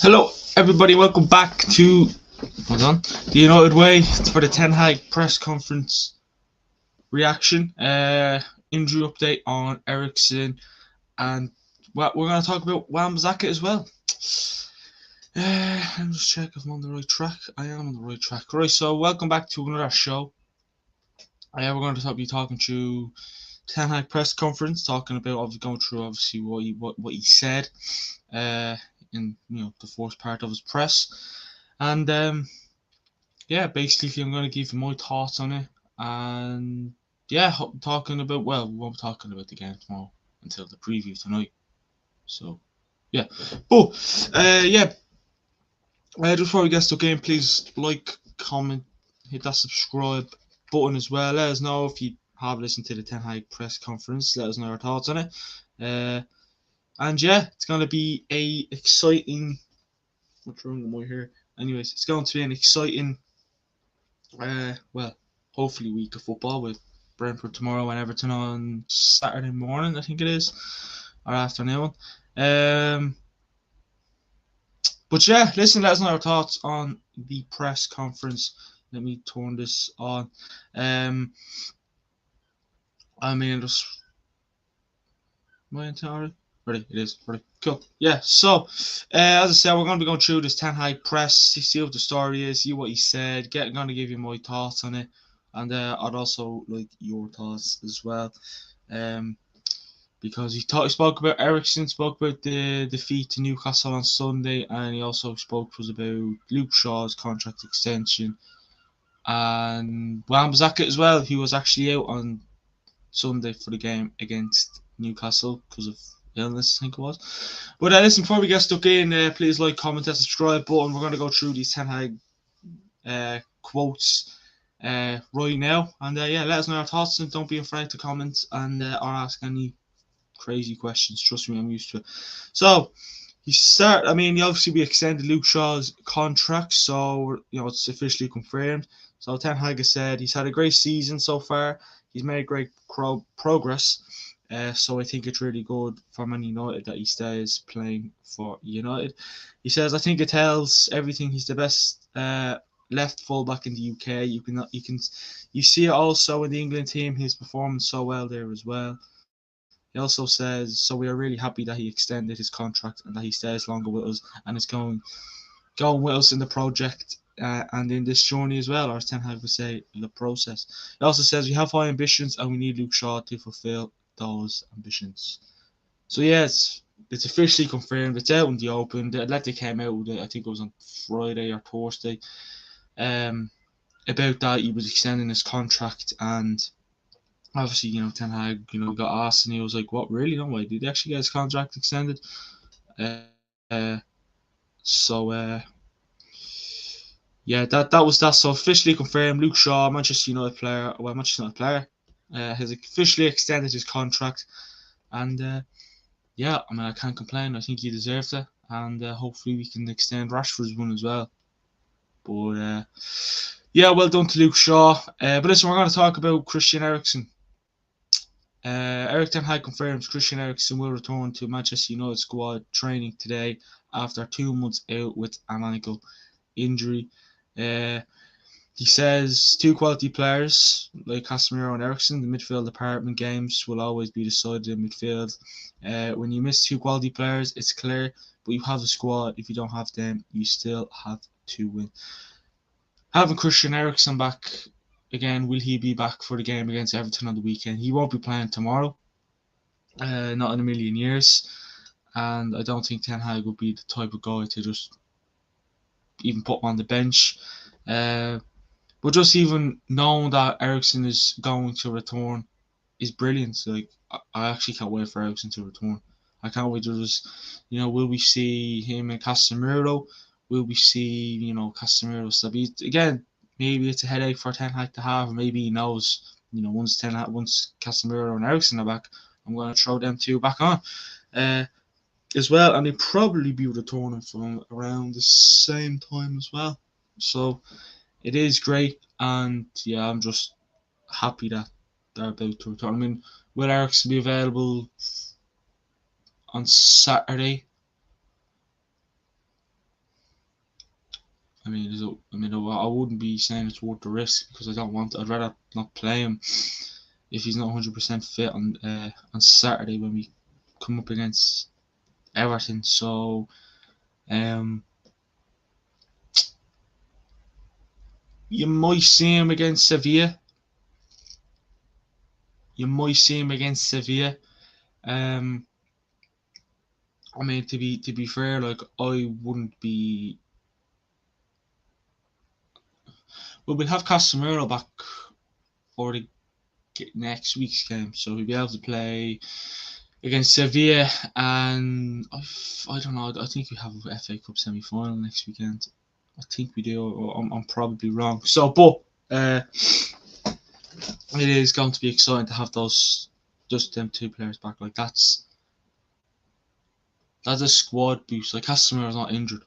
Hello, everybody. Welcome back to the United Way. It's for the Ten Hag press conference reaction, injury update on Eriksen, and what we're going to talk about Wan-Bissaka as well. Let me just check if I'm on the right track. I am on the right track. Right, so welcome back to another show. We're going to be talking to Ten Hag press conference, talking about going through obviously what he said, in the first part of his press. And basically I'm going to give you my thoughts on it, and talking about, we won't be talking about the game tomorrow until the preview tonight. So just before we get stuck in, please like, comment, hit that subscribe button as well. Let us know if you have listened to the Ten Hag press conference. Let us know your thoughts on it. And it's going to be a exciting. What's wrong with my hair? Anyways, it's going to be an exciting, hopefully week of football with Brentford tomorrow and Everton on Saturday morning, I think it is, or afternoon. Listen, let us know your thoughts on the press conference. Let me turn this on. Just my entire. Ready, it is ready. Cool. So as I said, we're going to be going through this Ten Hag press, see what the story is, see what he said. Going to give you my thoughts on it, and I'd also like your thoughts as well. Because he spoke about Eriksen, spoke about the defeat to Newcastle on Sunday, and he also spoke about Luke Shaw's contract extension and Wan-Bissaka as well. He was actually out on Sunday for the game against Newcastle because of illness, I think it was. But listen, before we get stuck in, please like, comment, and subscribe button. We're going to go through these Ten Hag quotes right now, and let us know your thoughts, and don't be afraid to comment and or ask any crazy questions. Trust me, I'm used to it. So obviously we extended Luke Shaw's contract, so it's officially confirmed. So Ten Hag has said he's had a great season so far. He's made great progress. So I think it's really good for Man United that he stays playing for United. He says, I think it tells everything. He's the best left fullback in the UK. You see it also in the England team. He's performing so well there as well. He also says, so we are really happy that he extended his contract and that he stays longer with us and is going with us in the project and in this journey as well, or as Ten Hag would say, in the process. He also says we have high ambitions and we need Luke Shaw to fulfill those ambitions. So it's officially confirmed. It's out in the open. The Athletic came out with it, I think it was on Friday or Thursday, about that he was extending his contract, and obviously, Ten Hag, got asked, and he was like, "What, really? No way. Did he actually get his contract extended?" That was that. So officially confirmed. Luke Shaw, Manchester United player. Well, Manchester United player, has officially extended his contract, and I can't complain. I think he deserves it, and hopefully we can extend Rashford's one as well. But well done to Luke Shaw. But listen, we're going to talk about Christian Eriksen. Erik Ten Hag confirms Christian Eriksen will return to Manchester United squad training today after 2 months out with an ankle injury. He says 2 quality players like Casemiro and Eriksen, the midfield department games will always be decided in midfield. When you miss 2 quality players, it's clear, but you have a squad. If you don't have them, you still have to win. Having Christian Eriksen back again, will he be back for the game against Everton on the weekend? He won't be playing tomorrow. Not in a million years. And I don't think Ten Hag would be the type of guy to just even put him on the bench. But just even knowing that Eriksen is going to return is brilliant. Like, I actually can't wait for Eriksen to return. I can't wait to just, will we see him and Casemiro? Will we see, Casemiro stop? Again, maybe it's a headache for Ten Hag to have. Maybe he knows, once Casemiro and Eriksen are back, I'm going to throw them 2 back on as well. And they'll probably be returning from around the same time as well. So it is great. And I'm just happy that they're about to return. Will Eriksen be available on Saturday? I wouldn't be saying it's worth the risk because I don't want. I'd rather not play him if he's not 100% fit on Saturday when we come up against Everton. So, you might see him against Sevilla. To be fair, like I wouldn't be. Well, we'll have Casemiro back for the next week's game, so he'll be able to play against Sevilla, and I don't know. I think we have a FA Cup semi-final next weekend. I think we do. Or I'm probably wrong. So, but it is going to be exciting to have just them two players back. Like that's a squad boost. Like Casemiro's not injured,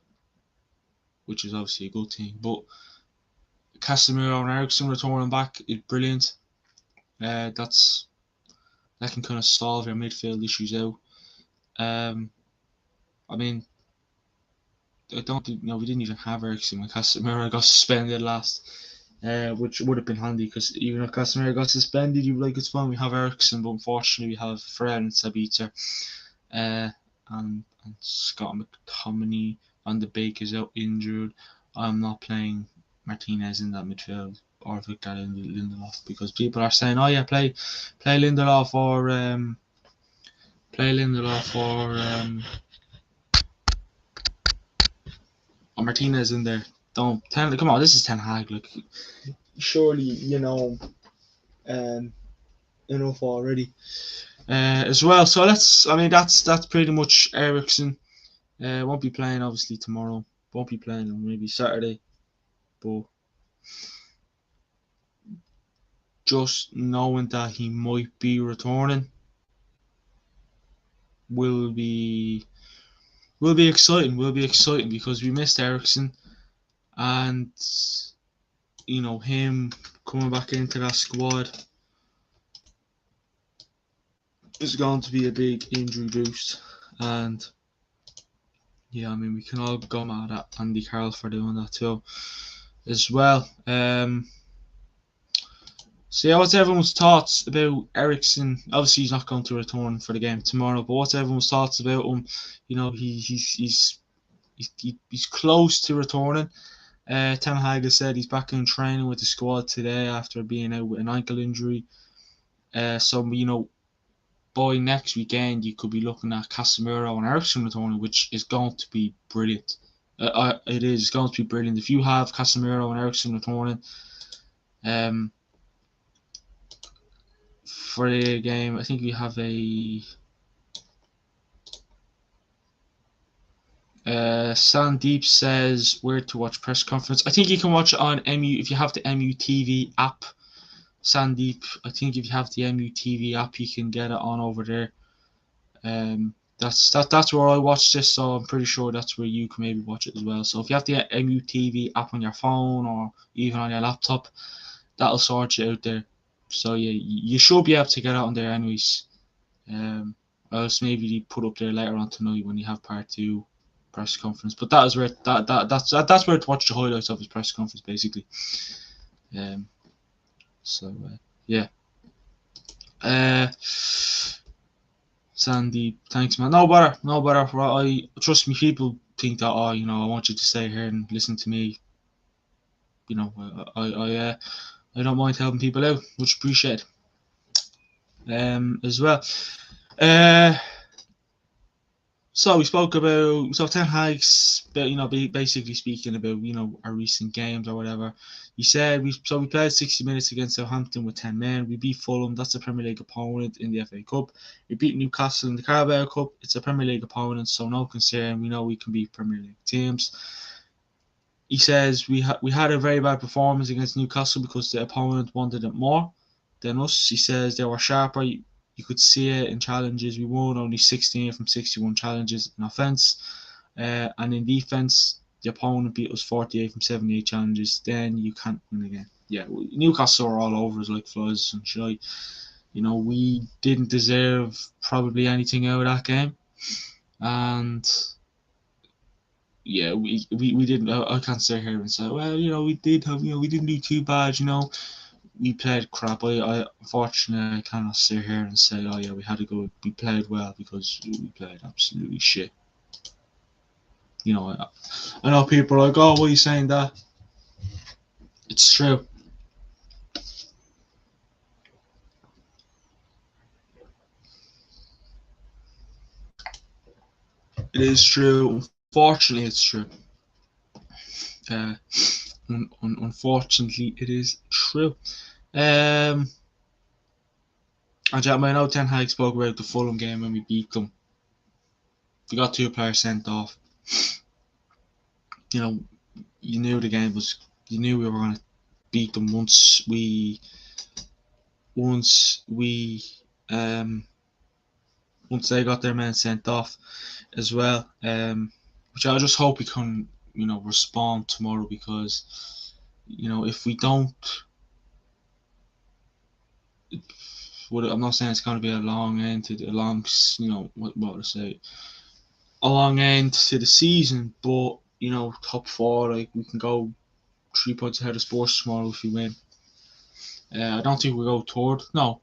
which is obviously a good thing. But Casemiro and Eriksen returning back is brilliant. That can kind of solve your midfield issues out. I mean, I don't think we didn't even have Eriksen when Casemiro got suspended last, which would have been handy because even if Casemiro got suspended, you'd be like, it's fine, we have Eriksen, but unfortunately we have Fred and Sabitzer, and Scott McTominay. Van de Beek is out injured. I'm not playing Martinez in that midfield or Victor Lindelof because people are saying, oh yeah, play Lindelof or Martinez in there. Come on, this is Ten Hag. Look, surely enough already as well. So that's pretty much Eriksen. Won't be playing obviously tomorrow. Won't be playing on maybe Saturday, but just knowing that he might be returning will be exciting. Will be exciting because we missed Eriksen, and him coming back into that squad is going to be a big injury boost. And yeah, we can all go mad at Andy Carroll for doing that too, as well. So yeah, what's everyone's thoughts about Eriksen? Obviously, he's not going to return for the game tomorrow, but what's everyone's thoughts about him? He's close to returning. Ten Hag has said he's back in training with the squad today after being out with an ankle injury. So by next weekend you could be looking at Casemiro and Eriksen returning, which is going to be brilliant. It is. It's going to be brilliant if you have Casemiro and Eriksen returning. For the game, I think we have a Sandeep says where to watch press conference. I think you can watch it on MU if you have the MU TV app. Sandeep, I think if you have the MU TV app, you can get it on over there. That's where I watched this, so I'm pretty sure that's where you can maybe watch it as well. So if you have the MU TV app on your phone or even on your laptop, that'll sort you out there. So yeah, you should be able to get out on there anyways. Else maybe put up there later on tonight when you have part 2 press conference. But that's where that's where to watch the highlights of his press conference basically. Yeah. Sandy, thanks man. No bother. I trust me. People think that I want you to stay here and listen to me. I don't mind helping people out. Much appreciated. As well. So we spoke about Ten Hag's, basically speaking about our recent games or whatever. He said we played 60 minutes against Southampton with 10 men. We beat Fulham. That's a Premier League opponent in the FA Cup. We beat Newcastle in the Carabao Cup. It's a Premier League opponent, so no concern. We know we can beat Premier League teams. He says we had a very bad performance against Newcastle because the opponent wanted it more than us. He says they were sharper. You could see it in challenges. We won only 16 from 61 challenges in offence. And in defence, the opponent beat us 48 from 78 challenges. Then you can't win again. Yeah, Newcastle are all over us like flies and shite. We didn't deserve probably anything out of that game. And yeah, we didn't. I can't sit here and say, well, we did have, we didn't do too bad. We played crap. I unfortunately I cannot sit here and say, oh yeah, we had to go. We played well because we played absolutely shit. I know people are like, oh, why are you saying that? It's true. It is true. Unfortunately, it's true. Uh, unfortunately, it is true. And I know Ten Hag spoke about the Fulham game when we beat them. We got 2 players sent off. You know, you knew the game was. You knew we were going to beat them once we um once they got their men sent off as well. Which I just hope we can respond tomorrow, because if we don't, I'm not saying it's going to be a long end to a long what to say, a long end to the season, but top four, like we can go 3 points ahead of Sports tomorrow if we win. I don't think we'll go third. No,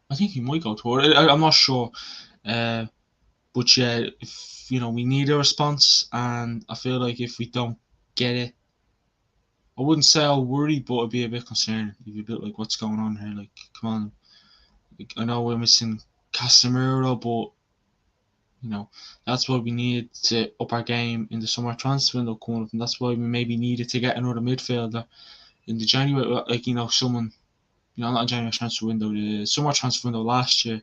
I think he might go third. I'm not sure. Uh, but yeah, if we need a response, and I feel like if we don't get it, I wouldn't say I'll worry, but I'd be a bit concerned. You'd be a bit like, what's going on here? Like, come on. Like, I know we're missing Casemiro, but that's why we needed to up our game in the summer transfer window coming up, and that's why we maybe needed to get another midfielder in the January, like someone, not January transfer window, the summer transfer window last year.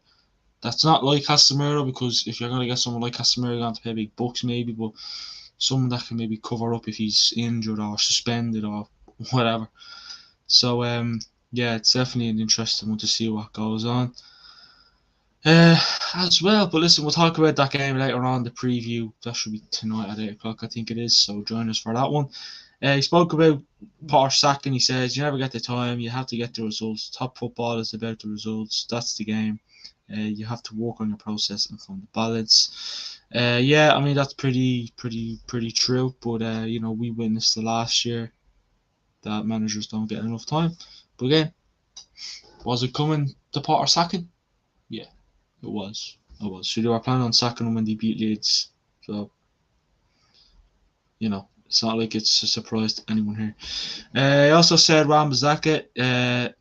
That's not like Casemiro, because if you're going to get someone like Casemiro, you're going to pay big bucks maybe, but someone that can maybe cover up if he's injured or suspended or whatever. So yeah, it's definitely an interesting one to see what goes on. As well, but listen, we'll talk about that game later on. The preview that should be tonight at 8 o'clock, I think it is. So join us for that one. He spoke about Potter sacking. He says you never get the time; you have to get the results. Top football is about the results. That's the game. You have to work on your process and find the balance. Yeah, I mean that's pretty true. But we witnessed the last year that managers don't get enough time. But again, was it coming to Potter sacking? Yeah, it was. It was. So they were planning on sacking him when they beat Leeds. So it's not like it's a surprise to anyone here. He also said Wan-Bissaka. Ten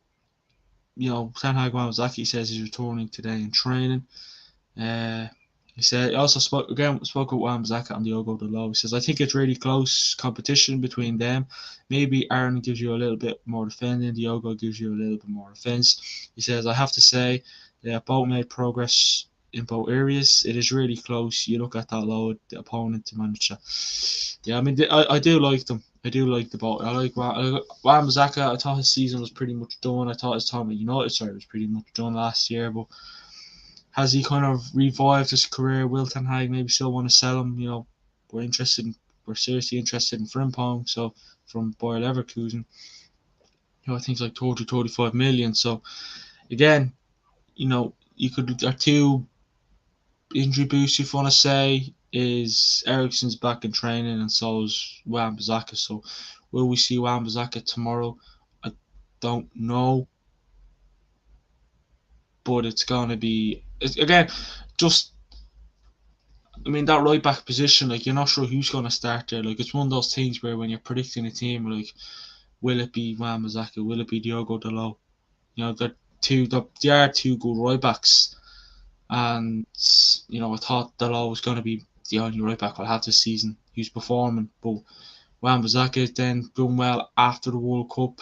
Hag Wan-Bissaka says he's returning today in training. He said he also spoke about Wan-Bissaka and Diogo Dalot. He says I think it's really close competition between them. Maybe Aaron gives you a little bit more defending, Diogo gives you a little bit more offence. He says I have to say they have both made progress in both areas. It is really close. You look at that load, the opponent, the manager. Yeah, I mean I do like them. I do like the boat. I like Wan-Bissaka. I thought his season was pretty much done. I thought his time at United was pretty much done last year, but has he kind of revived his career? Will Ten Hag maybe still want to sell him? We're seriously interested in Frimpong, so from Bayer Leverkusen. I think it's like 30, 35 million. So again, you could there are two injury boosts if you want to say is Eriksen's back in training and so is Wan-Bissaka. So will we see Wan-Bissaka tomorrow? I don't know, but it's going to be again just. I mean that right back position, like you're not sure who's going to start there. Like it's one of those things where when you're predicting a team, like will it be Wan-Bissaka, will it be Diogo Dalot? They are two good right backs, and I thought Dalot was going to be the only right back I'll have this season who's performing, but Wan-Bissaka then done well after the World Cup.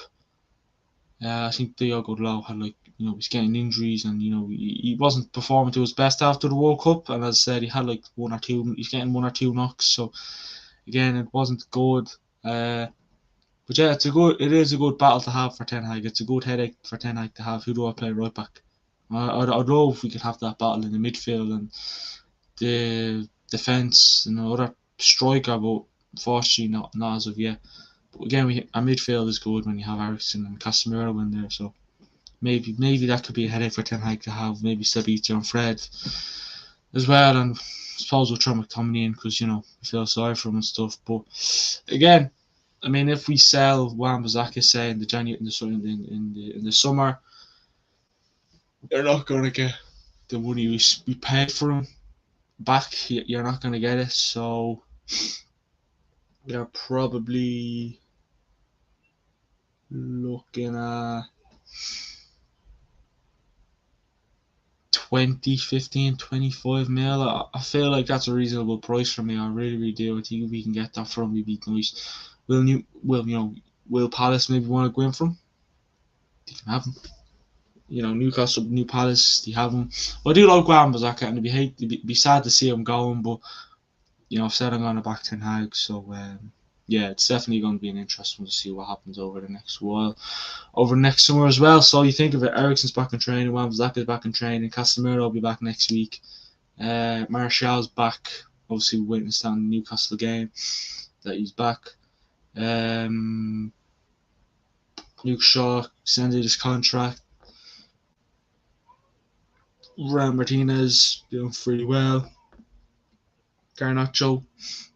I think Diogo Dalot had he's getting injuries and he wasn't performing to his best after the World Cup, and as I said he had he's getting 1 or 2 knocks, so again it wasn't good. But yeah, it is a good battle to have for Ten Hag. It's a good headache for Ten Hag to have. Who do I play right back? I'd love if we could have that battle in the midfield and the defence and other striker, but unfortunately not as of yet. But again, our midfield is good when you have Eriksen and Casemiro in there, so maybe that could be a headache for Ten Hag to have. Maybe Sabitzer and Fred. as well, and I suppose we'll throw McTominay in because we feel sorry for him and stuff. But again, I mean, if we sell Wan-Bissaka, say in the summer, you're not going to get the money we paid for him back. You're not going to get it, so you're probably looking at 20, 15, 25 mil. I feel like that's a reasonable price for me. I really, really do. I think if we can get that from, we'd be nice. Will Palace maybe want to go in from? They can have him. Newcastle, New Palace, they have him. Well, I do like Wan-Bissaka, and it'd be sad to see him going, but I've said I'm going to back Ten Hag, so yeah, it's definitely going to be an interesting one to see what happens over the next while, over next summer as well. So you think of it, Eriksen's back in training, Wan-Bissaka's back in training, Casemiro will be back next week, Martial's back, obviously witnessed on the Newcastle game that he's back. Luke Shaw extended his contract. Raul Martinez doing pretty well. Garnacho, I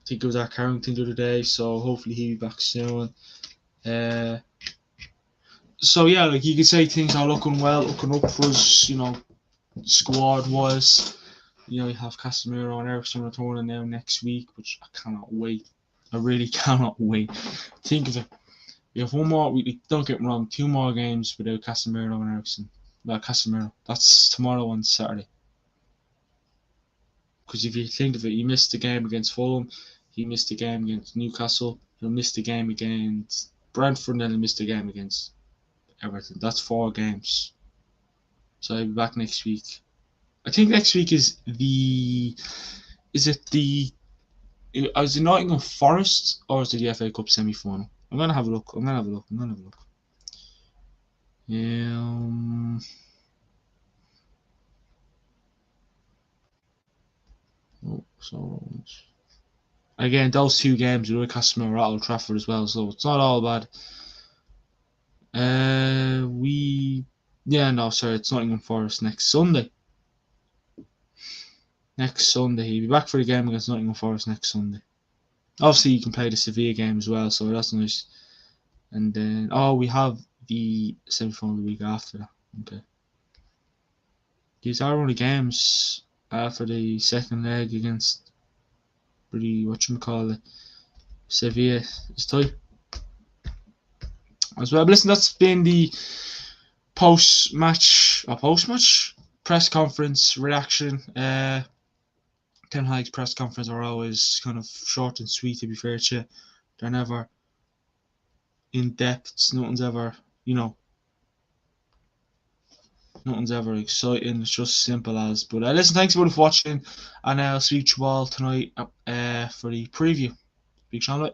think it was at Carrington the other day, so hopefully he'll be back soon. So yeah, like you could say things are looking up for us, squad wise. You have Casemiro and Eriksen returning now next week, which I cannot wait. I really cannot wait. Think of it. We have one more. Don't get me wrong. 2 more games without Casemiro and Eriksen. Well, Casemiro. That's tomorrow on Saturday. Because if you think of it, he missed the game against Fulham, he missed the game against Newcastle, he'll miss the game against Brentford, and then he'll miss the game against Everton. That's 4 games. So I'll be back next week. I think next week is it Nottingham Forest or is it the FA Cup semi-final? I'm gonna have a look. So again, those 2 games with Casemiro at Old Trafford as well, so it's not all bad. It's Nottingham Forest next Sunday. He'll be back for the game against Nottingham Forest next Sunday. Obviously, you can play the Sevilla game as well, so that's nice. And then, we have the semi-final the week after that. Okay. These are only games after the second leg against Sevilla. It's tight as well. But listen, that's been the post-match press conference reaction. Ten Hag's press conference are always kind of short and sweet, to be fair to you. They're never in depth. Nothing's ever exciting. It's just simple as. But listen, thanks everyone for watching, and I'll speak to you all tonight for the preview. Speak to you all.